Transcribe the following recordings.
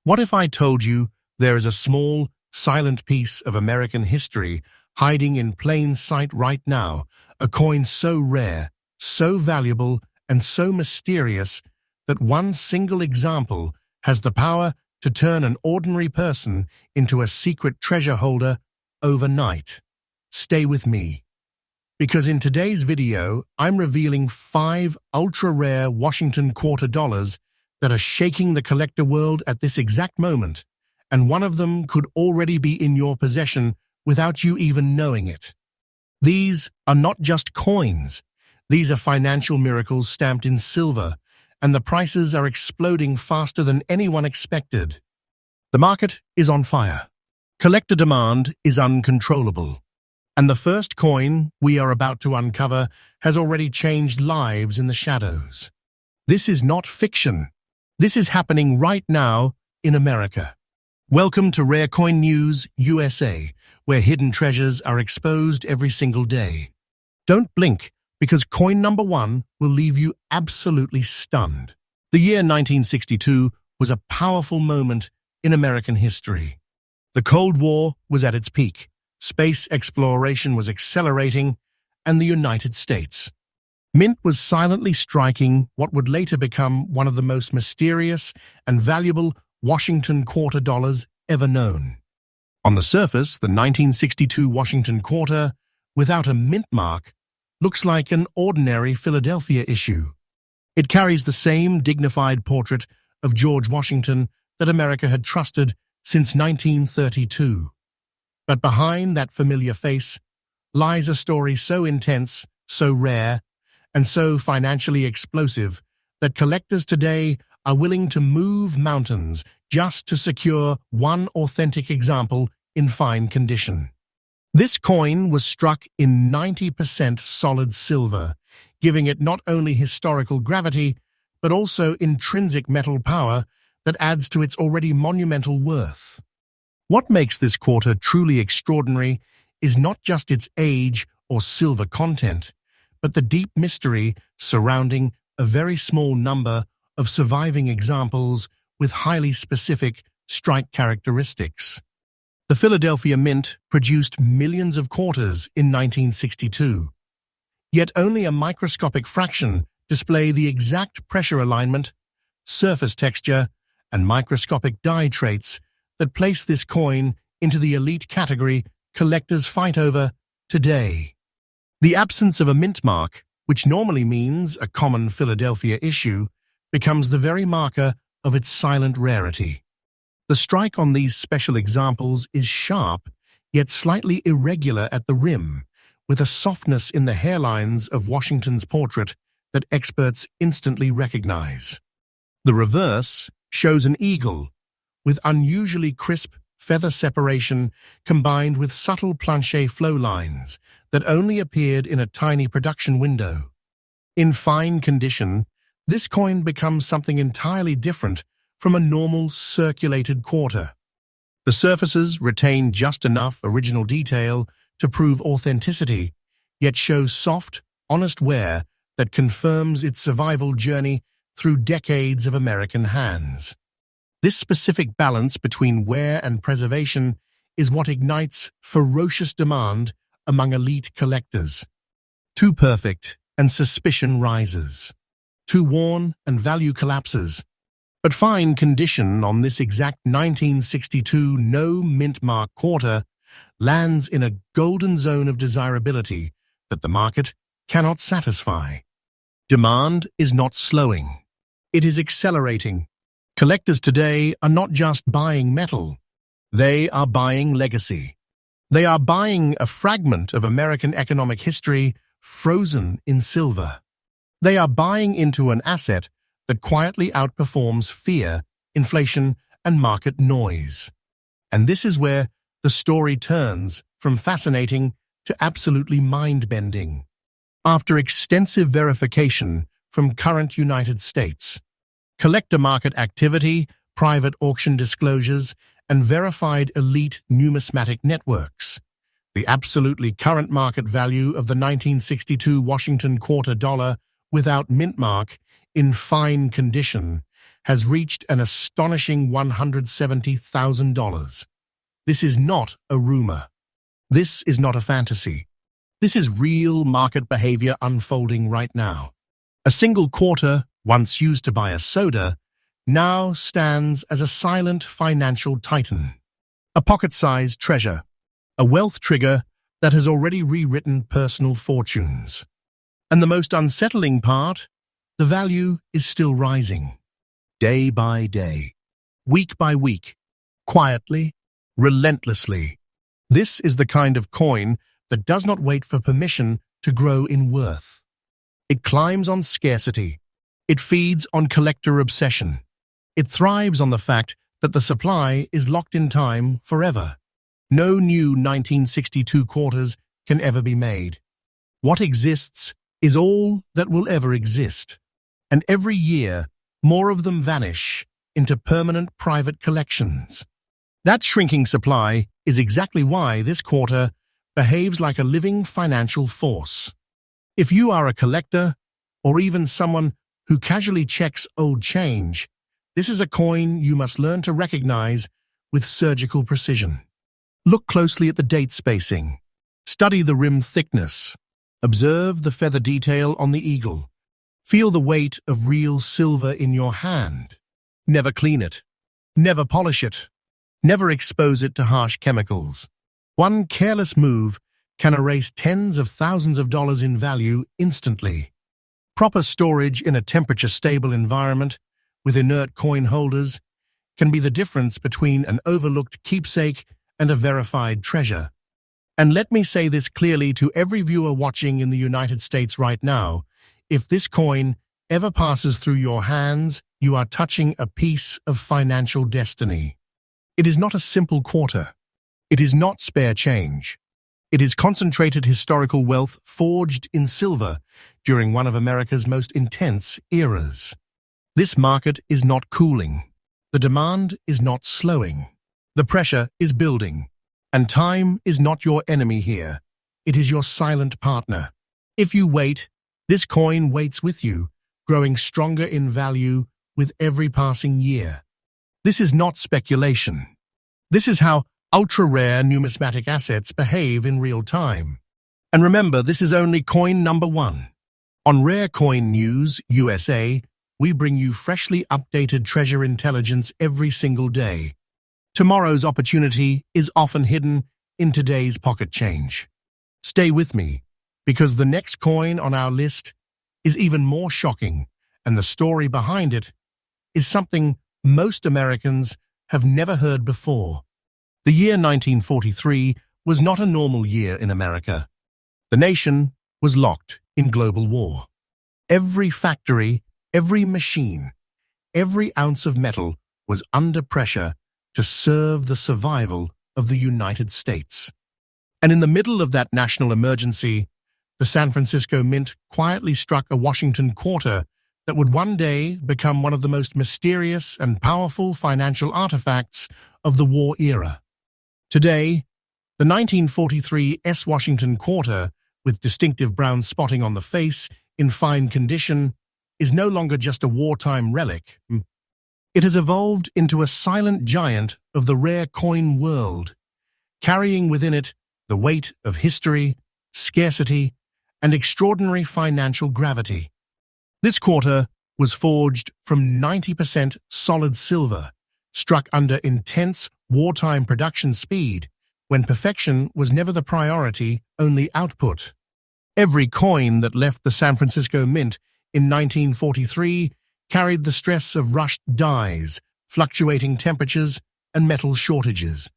What if I told you there is a small, silent piece of American history hiding in plain sight right now, a coin so rare, so valuable, and so mysterious that one single example has the power to turn an ordinary person into a secret treasure holder overnight? Stay with me, because in today's video, I'm revealing 5 ultra-rare Washington quarter dollars that are shaking the collector world at this exact moment, and one of them could already be in your possession without you even knowing it. These are not just coins. These are financial miracles stamped in silver, and the prices are exploding faster than anyone expected. The market is on fire. Collector demand is uncontrollable. And the first coin we are about to uncover has already changed lives in the shadows. This is not fiction. This is happening right now in America. Welcome to Rare Coin News USA, where hidden treasures are exposed every single day. Don't blink, because coin number 1 will leave you absolutely stunned. The year 1962 was a powerful moment in American history. The Cold War was at its peak. Space exploration was accelerating, and the United States. Mint was silently striking what would later become one of the most mysterious and valuable Washington quarter dollars ever known. On the surface, the 1962 Washington quarter, without a mint mark, looks like an ordinary Philadelphia issue. It carries the same dignified portrait of George Washington that America had trusted since 1932. But behind that familiar face lies a story so intense, so rare, and so financially explosive that collectors today are willing to move mountains just to secure one authentic example in fine condition. This coin was struck in 90% solid silver, giving it not only historical gravity, but also intrinsic metal power that adds to its already monumental worth. What makes this quarter truly extraordinary is not just its age or silver content, but the deep mystery surrounding a very small number of surviving examples with highly specific strike characteristics. The Philadelphia Mint produced millions of quarters in 1962, yet only a microscopic fraction display the exact pressure alignment, surface texture, and microscopic die traits that place this coin into the elite category collectors fight over today. The absence of a mint mark, which normally means a common Philadelphia issue, becomes the very marker of its silent rarity. The strike on these special examples is sharp, yet slightly irregular at the rim, with a softness in the hairlines of Washington's portrait that experts instantly recognize. The reverse shows an eagle, with unusually crisp feather separation combined with subtle planche flow lines that only appeared in a tiny production window. In fine condition, this coin becomes something entirely different from a normal circulated quarter. The surfaces retain just enough original detail to prove authenticity, yet show soft, honest wear that confirms its survival journey through decades of American hands. This specific balance between wear and preservation is what ignites ferocious demand among elite collectors. Too perfect, and suspicion rises. Too worn, and value collapses. But fine condition on this exact 1962 no mint mark quarter lands in a golden zone of desirability that the market cannot satisfy. Demand is not slowing. It is accelerating. Collectors today are not just buying metal. They are buying legacy. They are buying a fragment of American economic history frozen in silver. They are buying into an asset that quietly outperforms fear, inflation, and market noise. And this is where the story turns from fascinating to absolutely mind-bending. After extensive verification from current United States, collector market activity, private auction disclosures, and verified elite numismatic networks, the absolutely current market value of the 1962 Washington quarter dollar without mint mark in fine condition has reached an astonishing $170,000. This is not a rumor. This is not a fantasy. This is real market behavior unfolding right now. A single quarter, once used to buy a soda, now stands as a silent financial titan. A pocket-sized treasure, a wealth trigger that has already rewritten personal fortunes. And the most unsettling part, the value is still rising. Day by day, week by week, quietly, relentlessly. This is the kind of coin that does not wait for permission to grow in worth. It climbs on scarcity. It feeds on collector obsession. It thrives on the fact that the supply is locked in time forever. No new 1962 quarters can ever be made. What exists is all that will ever exist. And every year, more of them vanish into permanent private collections. That shrinking supply is exactly why this quarter behaves like a living financial force. If you are a collector, or even someone who casually checks old change, this is a coin you must learn to recognize with surgical precision. Look closely at the date spacing. Study the rim thickness. Observe the feather detail on the eagle. Feel the weight of real silver in your hand. Never clean it. Never polish it. Never expose it to harsh chemicals. One careless move can erase tens of thousands of dollars in value instantly. Proper storage in a temperature-stable environment with inert coin holders can be the difference between an overlooked keepsake and a verified treasure. And let me say this clearly to every viewer watching in the United States right now: if this coin ever passes through your hands, you are touching a piece of financial destiny. It is not a simple quarter. It is not spare change. It is concentrated historical wealth forged in silver during one of America's most intense eras. This market is not cooling. The demand is not slowing. The pressure is building. And time is not your enemy here. It is your silent partner. If you wait, this coin waits with you, growing stronger in value with every passing year. This is not speculation. This is how ultra-rare numismatic assets behave in real time. And remember, this is only coin number one. On Rare Coin News USA, we bring you freshly updated treasure intelligence every single day. Tomorrow's opportunity is often hidden in today's pocket change. Stay with me, because the next coin on our list is even more shocking, and the story behind it is something most Americans have never heard before. The year 1943 was not a normal year in America. The nation was locked in global war. Every factory, every machine, every ounce of metal was under pressure to serve the survival of the United States. And in the middle of that national emergency, the San Francisco Mint quietly struck a Washington quarter that would one day become one of the most mysterious and powerful financial artifacts of the war era. Today, the 1943 S. Washington quarter, with distinctive brown spotting on the face in fine condition, is no longer just a wartime relic. It has evolved into a silent giant of the rare coin world, carrying within it the weight of history, scarcity, and extraordinary financial gravity. This quarter was forged from 90% solid silver, struck under intense wartime production speed, when perfection was never the priority, only output. Every coin that left the San Francisco Mint in 1943 carried the stress of rushed dyes, fluctuating temperatures, and metal shortages.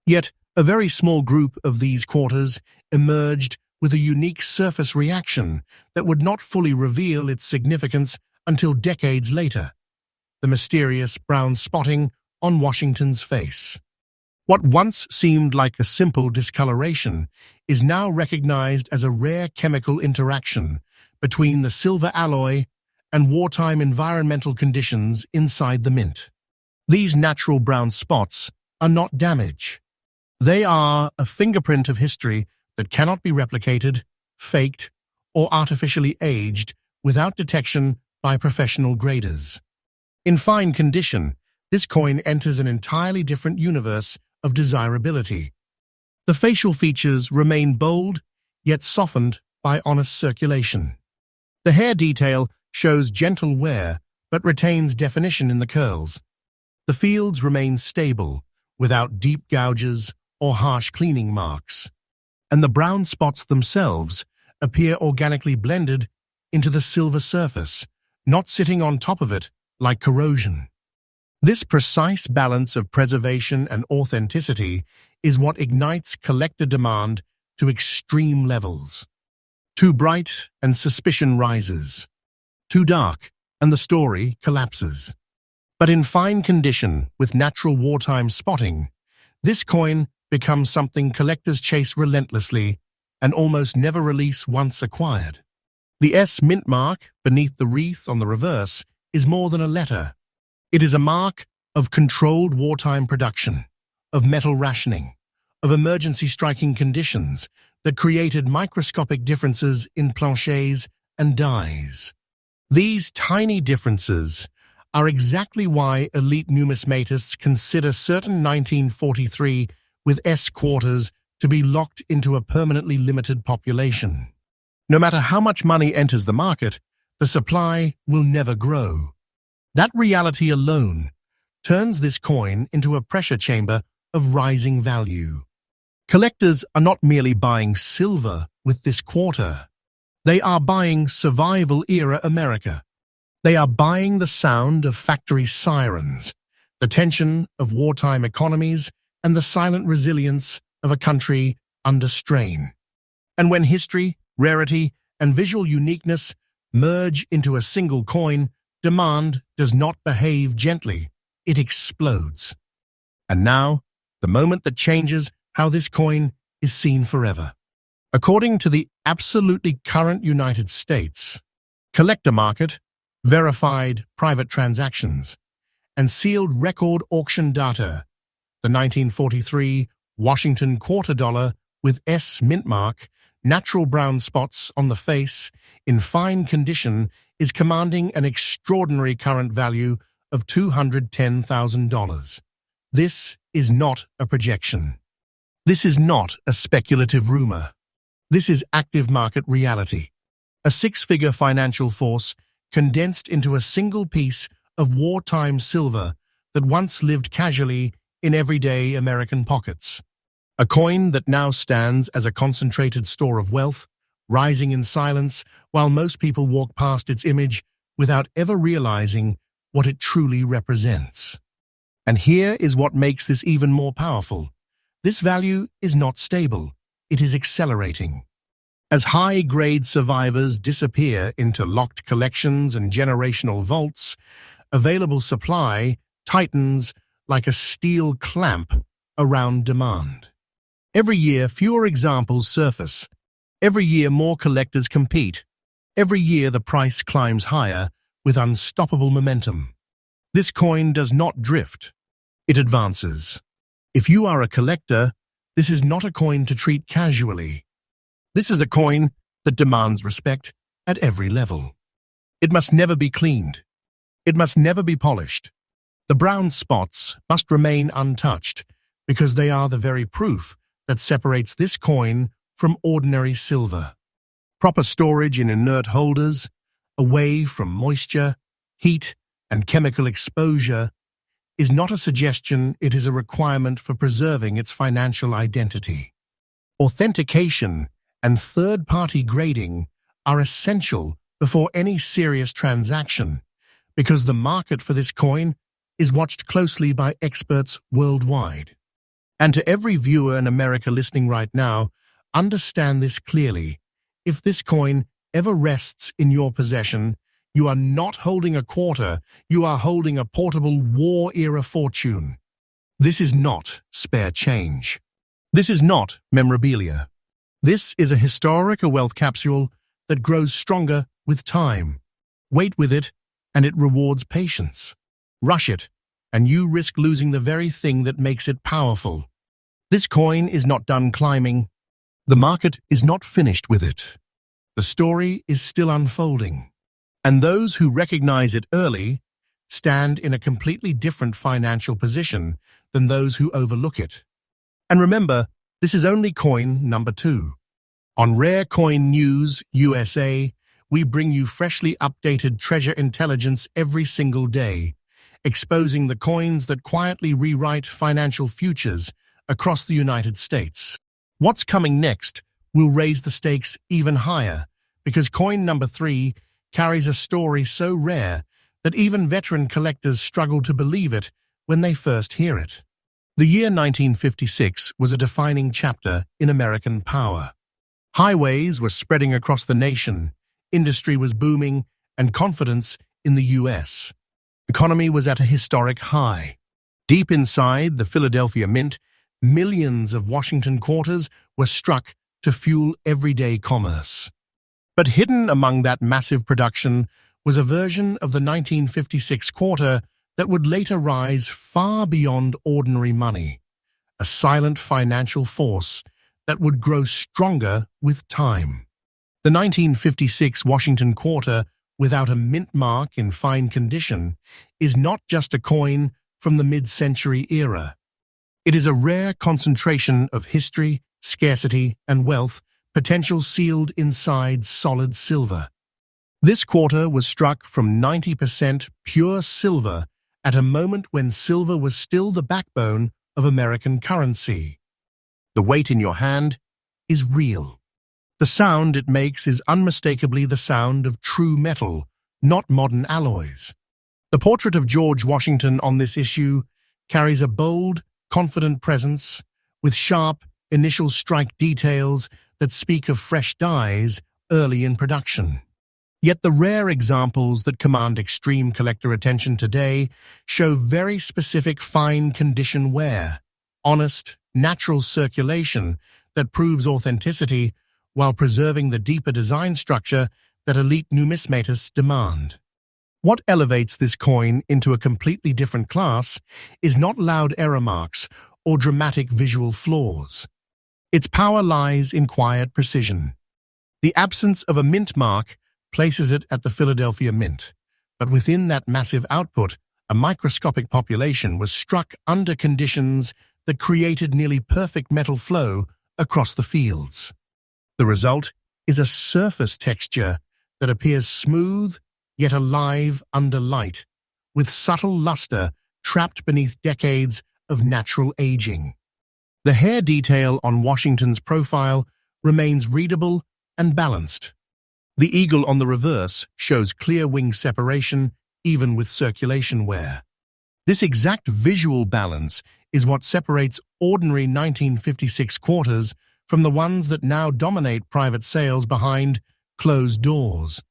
Yet, a very small group of these quarters emerged with a unique surface reaction that would not fully reveal its significance until decades later: the mysterious brown spotting on Washington's face. What once seemed like a simple discoloration is now recognized as a rare chemical interaction between the silver alloy and wartime environmental conditions inside the mint. These natural brown spots are not damage. They are a fingerprint of history that cannot be replicated, faked, or artificially aged without detection by professional graders. In fine condition, this coin enters an entirely different universe of desirability. The facial features remain bold, yet softened by honest circulation. The hair detail shows gentle wear, but retains definition in the curls. The fields remain stable, without deep gouges or harsh cleaning marks. And the brown spots themselves appear organically blended into the silver surface, not sitting on top of it like corrosion. This precise balance of preservation and authenticity is what ignites collector demand to extreme levels. Too bright and suspicion rises. Too dark and the story collapses. But in fine condition, with natural wartime spotting, this coin becomes something collectors chase relentlessly and almost never release once acquired. The S Mintmark beneath the wreath on the reverse is more than a letter. It is a mark of controlled wartime production, of metal rationing, of emergency striking conditions that created microscopic differences in planchets and dies. These tiny differences are exactly why elite numismatists consider certain 1943 with S quarters to be locked into a permanently limited population. No matter how much money enters the market, the supply will never grow. That reality alone turns this coin into a pressure chamber of rising value. Collectors are not merely buying silver with this quarter. They are buying survival-era America. They are buying the sound of factory sirens, the tension of wartime economies, and the silent resilience of a country under strain. And when history, rarity, and visual uniqueness merge into a single coin, demand does not behave gently. It explodes. And now, the moment that changes how this coin is seen forever. According to the absolutely current United States collector market, verified private transactions, and sealed record auction data, the 1943 Washington quarter dollar with S Mintmark, natural brown spots on the face, in fine condition, is commanding an extraordinary current value of $210,000. This is not a projection. This is not a speculative rumor. This is active market reality. A six-figure financial force condensed into a single piece of wartime silver that once lived casually in everyday American pockets. A coin that now stands as a concentrated store of wealth, rising in silence while most people walk past its image without ever realizing what it truly represents. And here is what makes this even more powerful. This value is not stable. It is accelerating. As high-grade survivors disappear into locked collections and generational vaults, available supply tightens like a steel clamp around demand. Every year, fewer examples surface. Every year, more collectors compete. Every year, the price climbs higher with unstoppable momentum. This coin does not drift. It advances. If you are a collector, this is not a coin to treat casually. This is a coin that demands respect at every level. It must never be cleaned. It must never be polished. The brown spots must remain untouched because they are the very proof that separates this coin from ordinary silver. Proper storage in inert holders, away from moisture, heat, and chemical exposure, is not a suggestion, it is a requirement for preserving its financial identity. Authentication and third-party grading are essential before any serious transaction because the market for this coin is watched closely by experts worldwide. And to every viewer in America listening right now, understand this clearly. If this coin ever rests in your possession, you are not holding a quarter, you are holding a portable war-era fortune. This is not spare change. This is not memorabilia. This is a historical wealth capsule that grows stronger with time. Wait with it, and it rewards patience. Rush it, and you risk losing the very thing that makes it powerful. This coin is not done climbing. The market is not finished with it. The story is still unfolding. And those who recognize it early stand in a completely different financial position than those who overlook it. And remember, this is only coin number 2. On Rare Coin News USA, we bring you freshly updated treasure intelligence every single day, exposing the coins that quietly rewrite financial futures across the United States. What's coming next will raise the stakes even higher, because coin number 3 carries a story so rare that even veteran collectors struggle to believe it when they first hear it. The year 1956 was a defining chapter in American power. Highways were spreading across the nation, industry was booming, and confidence in the U.S. economy was at a historic high. Deep inside the Philadelphia Mint, millions of Washington quarters were struck to fuel everyday commerce. But hidden among that massive production was a version of the 1956 quarter that would later rise far beyond ordinary money, a silent financial force that would grow stronger with time. The 1956 Washington quarter, without a mint mark in fine condition, is not just a coin from the mid-century era. It is a rare concentration of history, scarcity, and wealth, potential sealed inside solid silver. This quarter was struck from 90% pure silver at a moment when silver was still the backbone of American currency. The weight in your hand is real. The sound it makes is unmistakably the sound of true metal, not modern alloys. The portrait of George Washington on this issue carries a bold, confident presence with sharp, initial strike details that speak of fresh dyes early in production. Yet the rare examples that command extreme collector attention today show very specific fine condition wear, honest, natural circulation that proves authenticity while preserving the deeper design structure that elite numismatists demand. What elevates this coin into a completely different class is not loud error marks or dramatic visual flaws. Its power lies in quiet precision. The absence of a mint mark places it at the Philadelphia Mint, but within that massive output, a microscopic population was struck under conditions that created nearly perfect metal flow across the fields. The result is a surface texture that appears smooth yet alive under light, with subtle luster trapped beneath decades of natural aging. The hair detail on Washington's profile remains readable and balanced. The eagle on the reverse shows clear wing separation even with circulation wear. This exact visual balance is what separates ordinary 1956 quarters from the ones that now dominate private sales behind closed doors.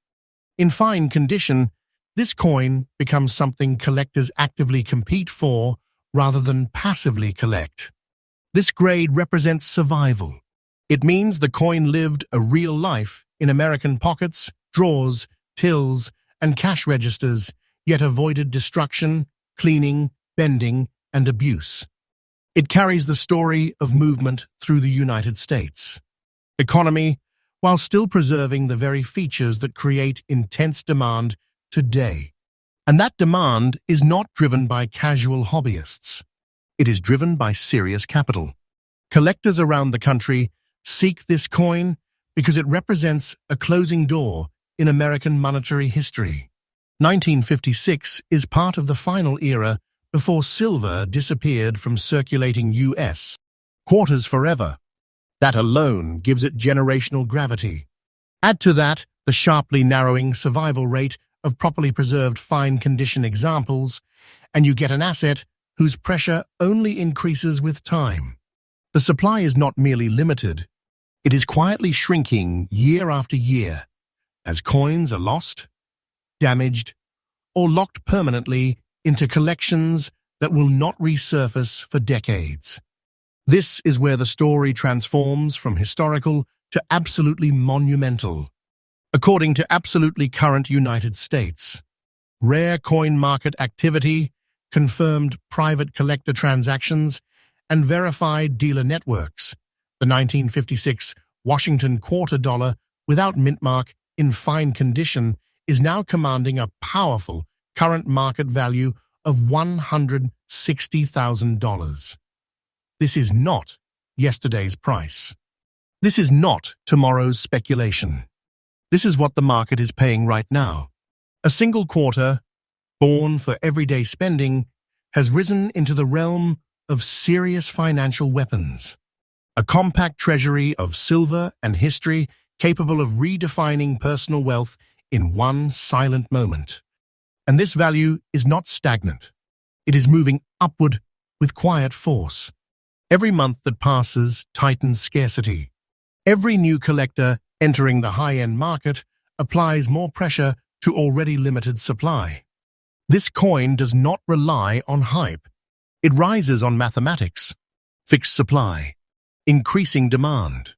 In fine condition, this coin becomes something collectors actively compete for rather than passively collect. This grade represents survival. It means the coin lived a real life in American pockets, drawers, tills, and cash registers, yet avoided destruction, cleaning, bending, and abuse. It carries the story of movement through the United States economy, while still preserving the very features that create intense demand today. And that demand is not driven by casual hobbyists. It is driven by serious capital. Collectors around the country seek this coin because it represents a closing door in American monetary history. 1956 is part of the final era before silver disappeared from circulating U.S. quarters forever. That alone gives it generational gravity. Add to that the sharply narrowing survival rate of properly preserved fine-condition examples, and you get an asset whose pressure only increases with time. The supply is not merely limited, it is quietly shrinking year after year as coins are lost, damaged, or locked permanently into collections that will not resurface for decades. This is where the story transforms from historical to absolutely monumental. According to absolutely current United States, rare coin market activity, confirmed private collector transactions, and verified dealer networks, the 1956 Washington quarter dollar without mint mark in fine condition is now commanding a powerful current market value of $160,000. This is not yesterday's price. This is not tomorrow's speculation. This is what the market is paying right now. A single quarter, born for everyday spending, has risen into the realm of serious financial weapons. A compact treasury of silver and history capable of redefining personal wealth in one silent moment. And this value is not stagnant. It is moving upward with quiet force. Every month that passes tightens scarcity. Every new collector entering the high-end market applies more pressure to already limited supply. This coin does not rely on hype. It rises on mathematics, fixed supply, increasing demand,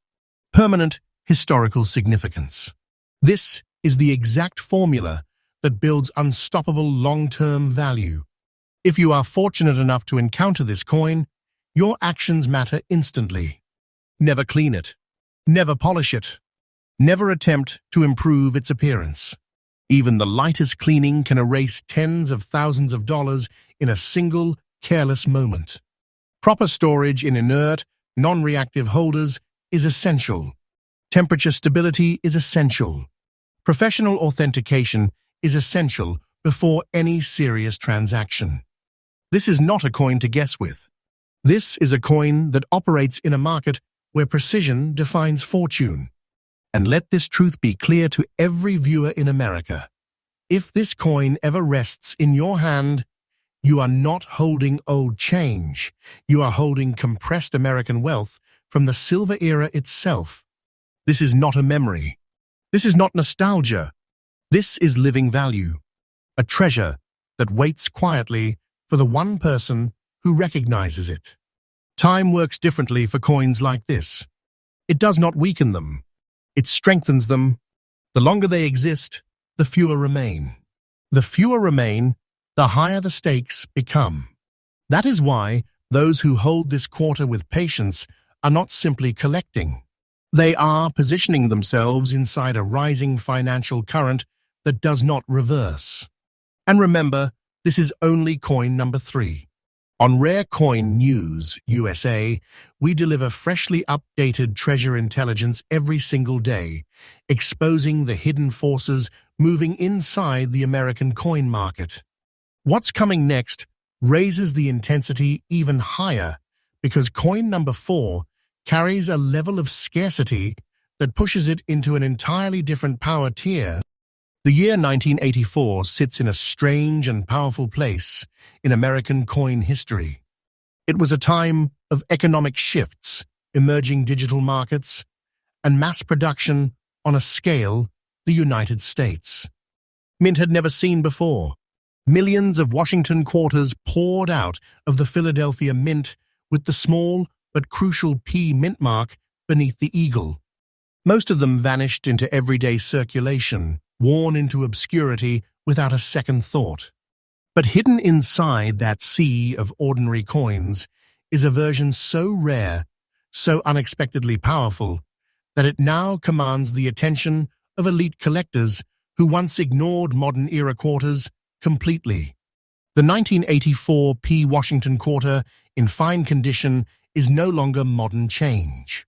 permanent historical significance. This is the exact formula that builds unstoppable long-term value. If you are fortunate enough to encounter this coin, your actions matter instantly. Never clean it. Never polish it. Never attempt to improve its appearance. Even the lightest cleaning can erase tens of thousands of dollars in a single, careless moment. Proper storage in inert, non-reactive holders is essential. Temperature stability is essential. Professional authentication is essential before any serious transaction. This is not a coin to guess with. This is a coin that operates in a market where precision defines fortune. And let this truth be clear to every viewer in America. If this coin ever rests in your hand, you are not holding old change. You are holding compressed American wealth from the silver era itself. This is not a memory. This is not nostalgia. This is living value, a treasure that waits quietly for the one person who recognizes it. Time works differently for coins like this. It does not weaken them. It strengthens them. The longer they exist, the fewer remain. The fewer remain, the higher the stakes become. That is why those who hold this quarter with patience are not simply collecting. They are positioning themselves inside a rising financial current that does not reverse. And remember, this is only coin number 3. On Rare Coin News USA, we deliver freshly updated treasure intelligence every single day, exposing the hidden forces moving inside the American coin market. What's coming next raises the intensity even higher because coin number 4 carries a level of scarcity that pushes it into an entirely different power tier. The year 1984 sits in a strange and powerful place in American coin history. It was a time of economic shifts, emerging digital markets, and mass production on a scale the United States. Mint had never seen before. Millions of Washington quarters poured out of the Philadelphia Mint with the small but crucial P Mintmark beneath the eagle. Most of them vanished into everyday circulation, worn into obscurity without a second thought. But hidden inside that sea of ordinary coins is a version so rare, so unexpectedly powerful, that it now commands the attention of elite collectors who once ignored modern-era quarters completely. The 1984 P Washington quarter, in fine condition, is no longer modern change.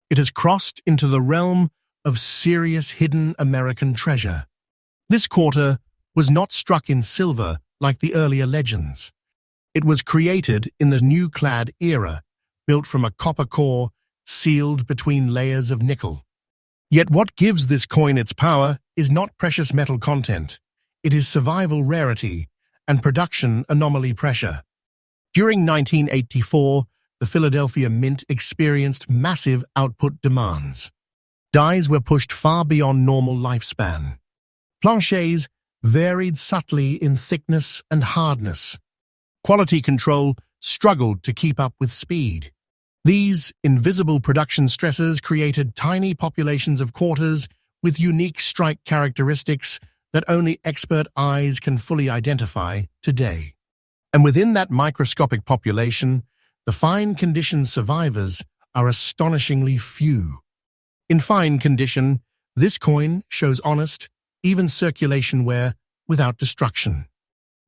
It has crossed into the realm of serious hidden American treasure. This quarter was not struck in silver like the earlier legends. It was created in the new-clad era, built from a copper core sealed between layers of nickel. Yet what gives this coin its power is not precious metal content. It is survival rarity and production anomaly pressure. During 1984, the Philadelphia Mint experienced massive output demands. Dies were pushed far beyond normal lifespan. Planchets varied subtly in thickness and hardness. Quality control struggled to keep up with speed. These invisible production stresses created tiny populations of quarters with unique strike characteristics that only expert eyes can fully identify today. And within that microscopic population, the fine condition survivors are astonishingly few. In fine condition, this coin shows honest, even circulation wear without destruction.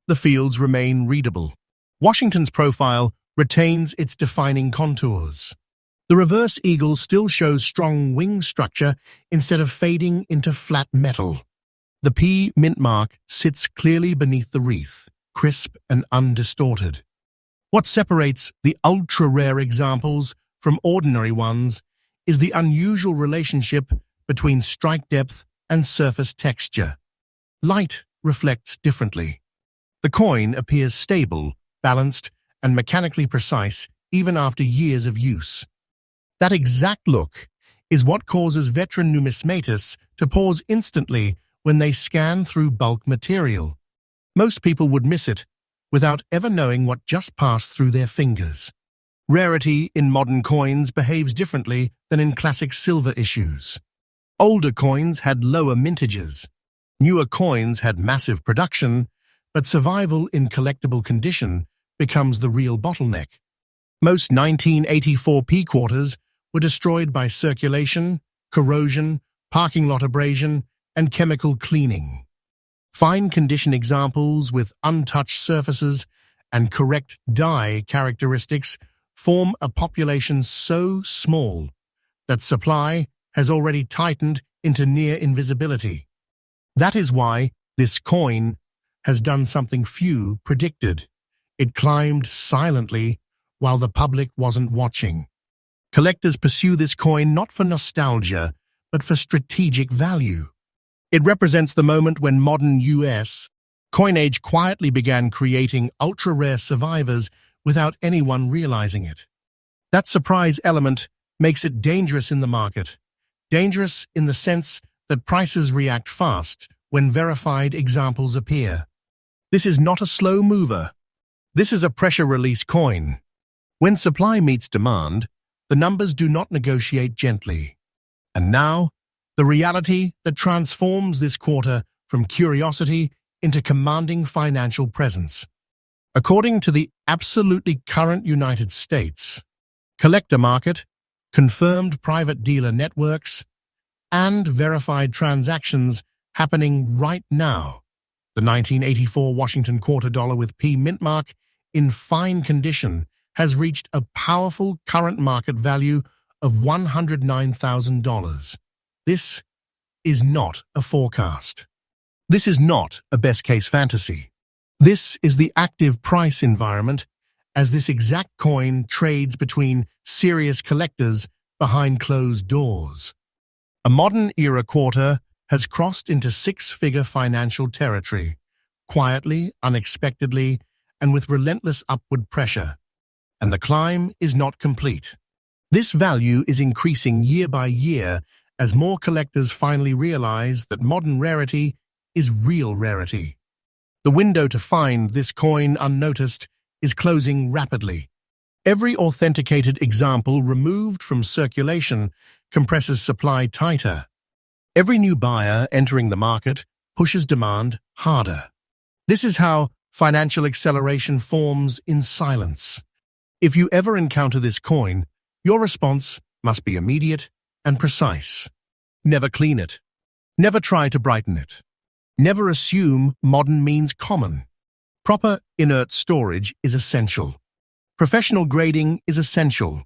the fields remain readable. Washington's profile retains its defining contours. The reverse eagle still shows strong wing structure instead of fading into flat metal. The P Mintmark sits clearly beneath the wreath, crisp and undistorted. What separates the ultra-rare examples from ordinary ones is the unusual relationship between strike depth and surface texture. Light reflects differently. The coin appears stable, balanced, and mechanically precise even after years of use. That exact look is what causes veteran numismatists to pause instantly when they scan through bulk material. Most people would miss it without ever knowing what just passed through their fingers. Rarity in modern coins behaves differently than in classic silver issues. Older coins had lower mintages. Newer coins had massive production, but survival in collectible condition becomes the real bottleneck. Most 1984 P quarters were destroyed by circulation, corrosion, parking lot abrasion, and chemical cleaning. Fine condition examples with untouched surfaces and correct die characteristics form a population so small that supply has already tightened into near invisibility. That is why this coin has done something few predicted. It climbed silently while the public wasn't watching. Collectors pursue this coin not for nostalgia, but for strategic value. It represents the moment when modern U.S. coinage quietly began creating ultra-rare survivors without anyone realizing it. That surprise element makes it dangerous in the market. Dangerous in the sense that prices react fast when verified examples appear. This is not a slow mover. This is a pressure release coin. When supply meets demand, the numbers do not negotiate gently. And now, the reality that transforms this quarter from curiosity into commanding financial presence. According to the absolutely current United States collector market, confirmed private dealer networks, and verified transactions happening right now, the 1984 Washington quarter dollar with P Mintmark in fine condition has reached a powerful current market value of $109,000. This is not a forecast. This is not a best-case fantasy. This is the active price environment as this exact coin trades between serious collectors behind closed doors. A modern-era quarter has crossed into six-figure financial territory, quietly, unexpectedly, and with relentless upward pressure. And the climb is not complete. This value is increasing year by year as more collectors finally realize that modern rarity is real rarity. The window to find this coin unnoticed is closing rapidly. Every authenticated example removed from circulation compresses supply tighter. Every new buyer entering the market pushes demand harder. This is how financial acceleration forms in silence. If you ever encounter this coin, your response must be immediate and precise. Never clean it. Never try to brighten it. Never assume modern means common. Proper inert storage is essential. Professional grading is essential.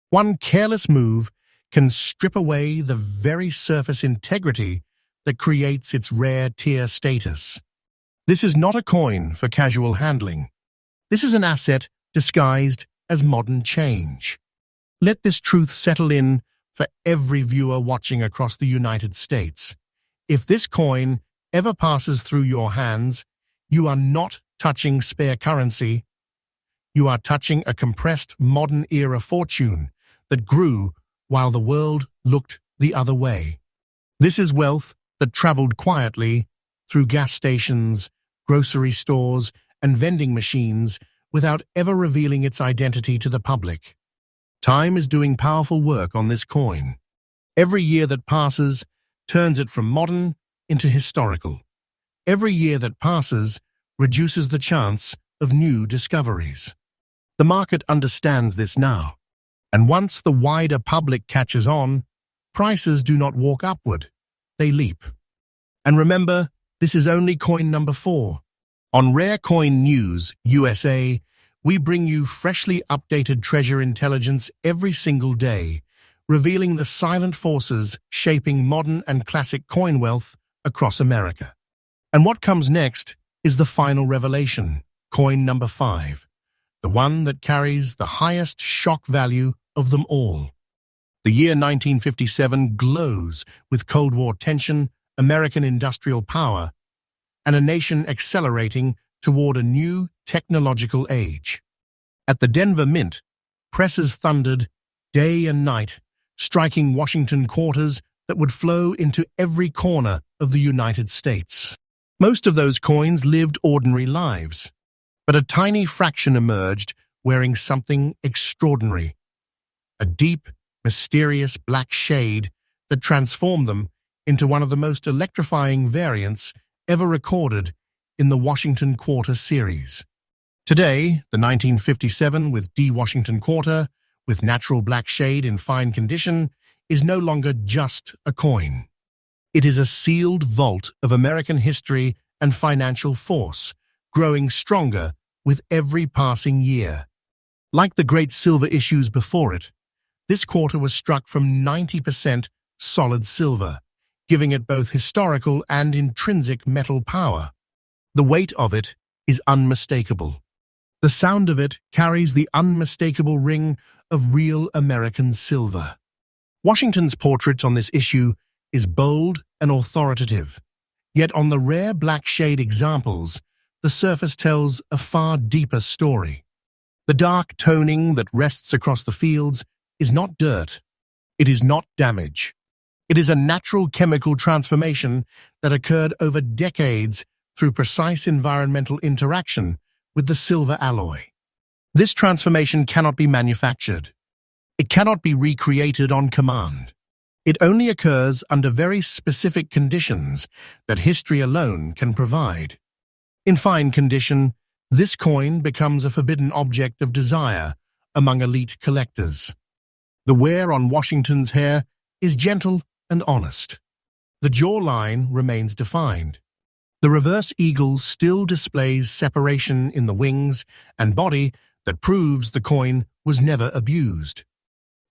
One careless move can strip away the very surface integrity that creates its rare tier status. This is not a coin for casual handling. This is an asset disguised as modern change. Let this truth settle in for every viewer watching across the United States. If this coin ever passes through your hands, you are not touching spare currency. You are touching a compressed modern-era fortune that grew while the world looked the other way. This is wealth that traveled quietly through gas stations, grocery stores, and vending machines without ever revealing its identity to the public. Time is doing powerful work on this coin. Every year that passes turns it from modern into historical. Every year that passes reduces the chance of new discoveries. The market understands this now, and once the wider public catches on, prices do not walk upward, they leap. And remember, this is only coin number 4. On Rare Coin News, USA, we bring you freshly updated treasure intelligence every single day, revealing the silent forces shaping modern and classic coin wealth across America. And what comes next is the final revelation, coin number 5, the one that carries the highest shock value of them all. The year 1957 glows with Cold War tension, American industrial power, and a nation accelerating toward a new technological age. At the Denver Mint, presses thundered day and night, striking Washington quarters that would flow into every corner of the United States. Most of those coins lived ordinary lives, but a tiny fraction emerged wearing something extraordinary, a deep, mysterious black shade that transformed them into one of the most electrifying variants ever recorded in the Washington Quarter series. Today, the 1957 with D Washington Quarter, with natural black shade in fine condition, is no longer just a coin. It is a sealed vault of American history and financial force, growing stronger with every passing year. Like the great silver issues before it, this quarter was struck from 90% solid silver, giving it both historical and intrinsic metal power. The weight of it is unmistakable. The sound of it carries the unmistakable ring of real American silver. Washington's portrait on this issue is bold and authoritative, yet on the rare black shade examples, the surface tells a far deeper story. The dark toning that rests across the fields is not dirt. It is not damage. It is a natural chemical transformation that occurred over decades through precise environmental interaction with the silver alloy. This transformation cannot be manufactured. It cannot be recreated on command. It only occurs under very specific conditions that history alone can provide. In fine condition, this coin becomes a forbidden object of desire among elite collectors. The wear on Washington's hair is gentle and honest. The jawline remains defined. The reverse eagle still displays separation in the wings and body that proves the coin was never abused.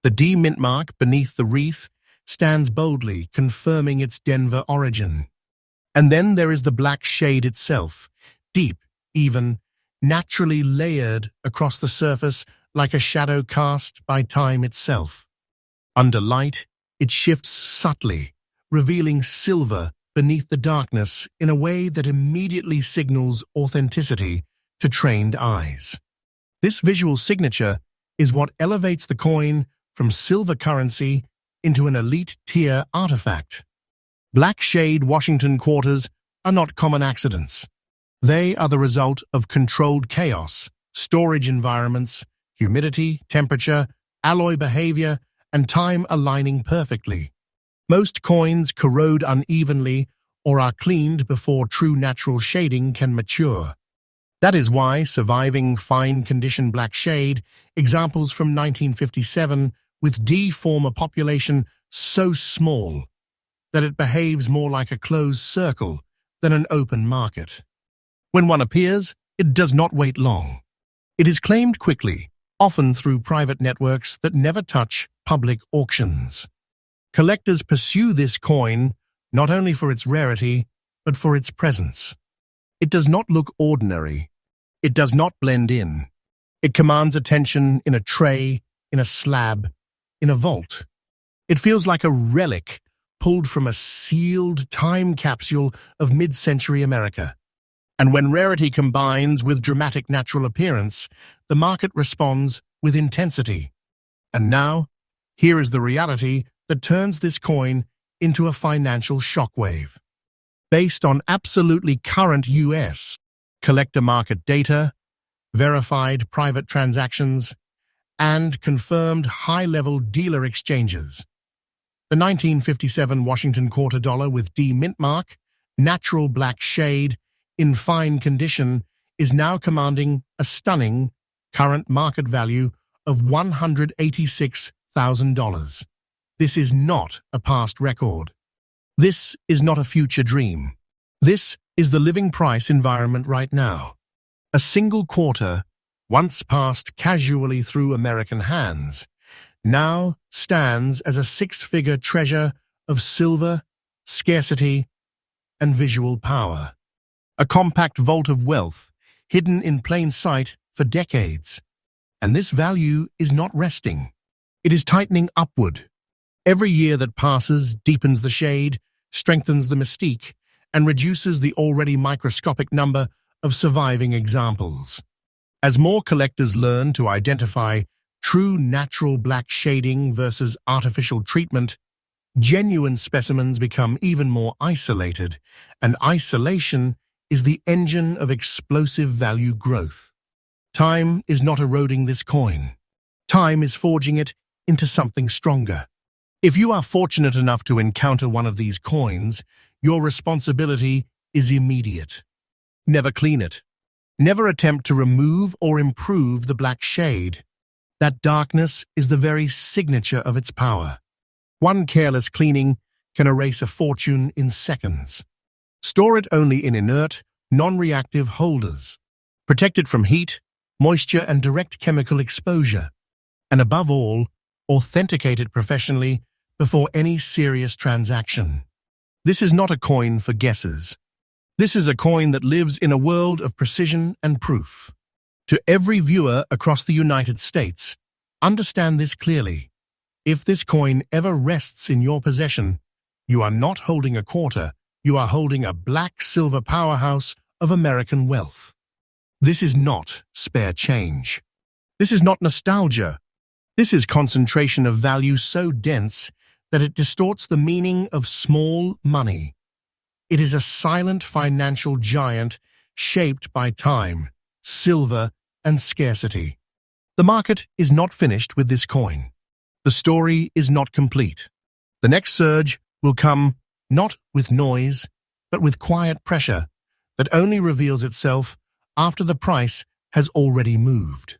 The D Mintmark beneath the wreath stands boldly, confirming its Denver origin. And then there is the black shade itself, deep, even, naturally layered across the surface like a shadow cast by time itself. Under light, it shifts subtly, revealing silver beneath the darkness in a way that immediately signals authenticity to trained eyes. This visual signature is what elevates the coin from silver currency into an elite-tier artifact. Black shade Washington quarters are not common accidents. They are the result of controlled chaos, storage environments, humidity, temperature, alloy behavior, and time aligning perfectly. Most coins corrode unevenly or are cleaned before true natural shading can mature. That is why surviving fine-condition black shade examples from 1957 with D form a population so small that it behaves more like a closed circle than an open market. When one appears, it does not wait long. It is claimed quickly, often through private networks that never touch public auctions. Collectors pursue this coin not only for its rarity, but for its presence. It does not look ordinary. It does not blend in. It commands attention in a tray, in a slab, in a vault. It feels like a relic pulled from a sealed time capsule of mid-century America. And when rarity combines with dramatic natural appearance, the market responds with intensity. And now, here is the reality that turns this coin into a financial shockwave. Based on absolutely current U.S. collector market data, verified private transactions, and confirmed high-level dealer exchanges, the 1957 Washington Quarter dollar with D Mintmark, natural black shade, in fine condition, is now commanding a stunning current market value of $186,000. This is not a past record. This is not a future dream. This is the living price environment right now. A single quarter, once passed casually through American hands, now stands as a six-figure treasure of silver, scarcity, and visual power. A compact vault of wealth, hidden in plain sight for decades. And this value is not resting. It is tightening upward. Every year that passes deepens the shade, strengthens the mystique, and reduces the already microscopic number of surviving examples. As more collectors learn to identify true natural black shading versus artificial treatment, genuine specimens become even more isolated, and isolation is the engine of explosive value growth. Time is not eroding this coin. Time is forging it into something stronger. If you are fortunate enough to encounter one of these coins, your responsibility is immediate. Never clean it. Never attempt to remove or improve the black shade. That darkness is the very signature of its power. One careless cleaning can erase a fortune in seconds. Store it only in inert, non-reactive holders. Protect it from heat, moisture, and direct chemical exposure. And above all, authenticate it professionally before any serious transaction. This is not a coin for guesses. This is a coin that lives in a world of precision and proof. To every viewer across the United States, understand this clearly. If this coin ever rests in your possession, you are not holding a quarter, you are holding a black-silver powerhouse of American wealth. This is not spare change. This is not nostalgia. This is concentration of value so dense that it distorts the meaning of small money. It is a silent financial giant shaped by time, silver, and scarcity. The market is not finished with this coin. The story is not complete. The next surge will come not with noise, but with quiet pressure that only reveals itself after the price has already moved.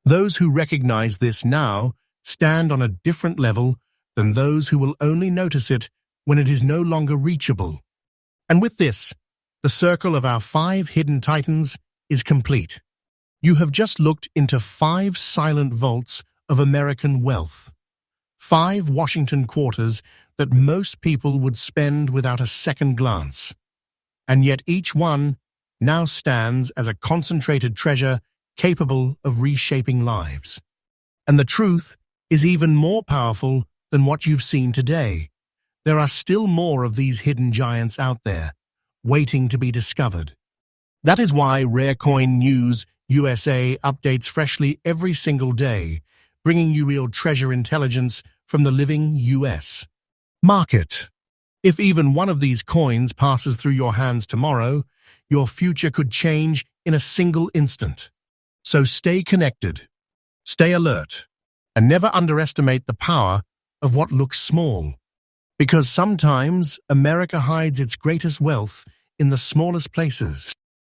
Those who recognize this now stand on a different level than those who will only notice it when it is no longer reachable. And with this, the circle of our 5 hidden titans is complete. You have just looked into 5 silent vaults of American wealth. 5 Washington quarters that most people would spend without a second glance. And yet each one now stands as a concentrated treasure capable of reshaping lives. And the truth is even more powerful than what you've seen today. There are still more of these hidden giants out there, waiting to be discovered. That is why Rare Coin News USA updates freshly every single day, bringing you real treasure intelligence from the living US market. If even one of these coins passes through your hands tomorrow, your future could change in a single instant. So stay connected, stay alert, and never underestimate the power of what looks small. Because sometimes America hides its greatest wealth in the smallest places.